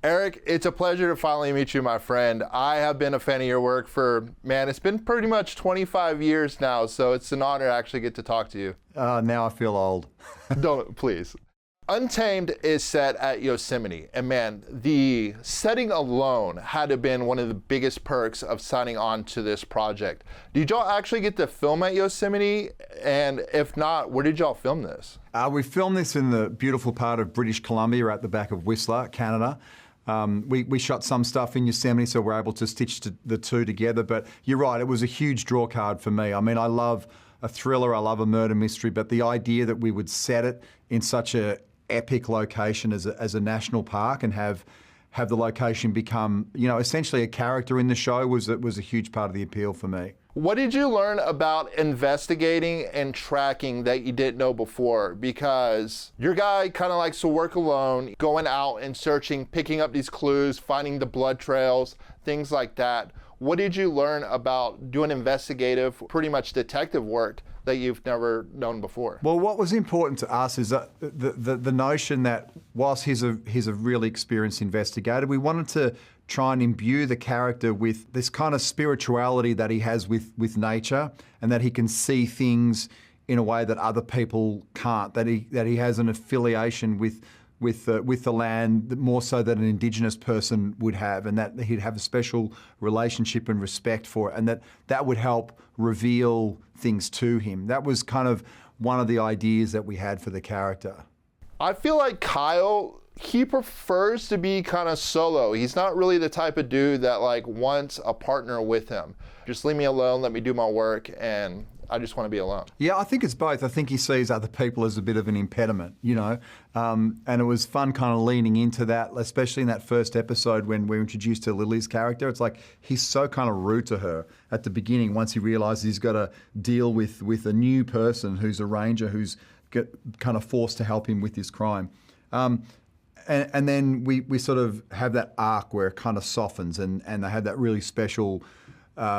Eric, it's a pleasure to finally meet you, my friend. I have been a fan of your work for, man, it's been pretty much 25 years now, so it's an honor to actually get to talk to you. Now I feel old. Don't, please. Untamed is set at Yosemite, and man, the setting alone had to have been one of the biggest perks of signing on to this project. Did y'all actually get to film at Yosemite? And if not, where did y'all film this? We filmed this in the beautiful part of British Columbia at the back of Whistler, Canada. We shot some stuff in Yosemite, so we're able to stitch the two together, but you're right, it was a huge draw card for me. I mean, I love a thriller, I love a murder mystery, but the idea that we would set it in such a epic location as a national park and have the location become, essentially a character in the show was a huge part of the appeal for me. What did you learn about investigating and tracking that you didn't know before? Because your guy kind of likes to work alone, going out and searching, picking up these clues, finding the blood trails, things like that. What did you learn about doing investigative, pretty much detective work that you've never known before? Well, what was important to us is that the notion that whilst he's a really experienced investigator, we wanted to try and imbue the character with this kind of spirituality that he has with nature, and that he can see things in a way that other people can't, that he has an affiliation with the land more so than an Indigenous person would have, and that he'd have a special relationship and respect for it, and that would help reveal things to him. That was kind of one of the ideas that we had for the character. I feel like Kyle, he prefers to be kind of solo. He's not really the type of dude that like wants a partner with him. Just leave me alone, let me do my work, and I just want to be alone. Yeah, I think it's both. I think he sees other people as a bit of an impediment, and it was fun kind of leaning into that, especially in that first episode when we're introduced to Lily's character. It's like he's so kind of rude to her at the beginning once he realizes he's got to deal with a new person who's a ranger who's kind of forced to help him with this crime. And then we sort of have that arc where it kind of softens and they have that really special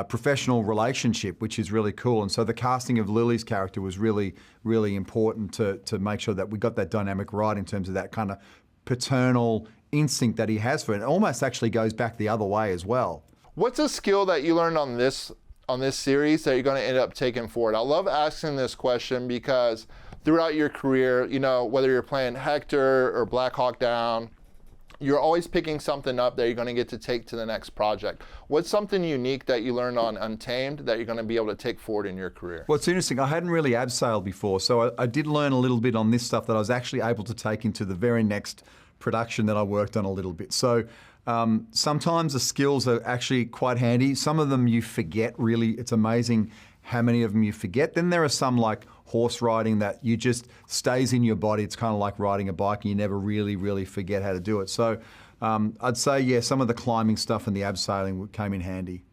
professional relationship, which is really cool. And so the casting of Lily's character was really, really important to make sure that we got that dynamic right in terms of that kind of paternal instinct that he has for it. It almost actually goes back the other way as well. What's a skill that you learned on this series that you're going to end up taking forward? I love asking this question because throughout your career, whether you're playing Hector or Black Hawk Down, you're always picking something up that you're going to get to take to the next project. What's something unique that you learned on Untamed that you're going to be able to take forward in your career? Well, it's interesting. I hadn't really abseiled before, so I did learn a little bit on this stuff that I was actually able to take into the very next production that I worked on a little bit. So sometimes the skills are actually quite handy. Some of them you forget, really. It's amazing how many of them you forget. Then there are some like horse riding that you just stays in your body. It's kind of like riding a bike and you never really, really forget how to do it. So I'd say, yeah, some of the climbing stuff and the abseiling came in handy.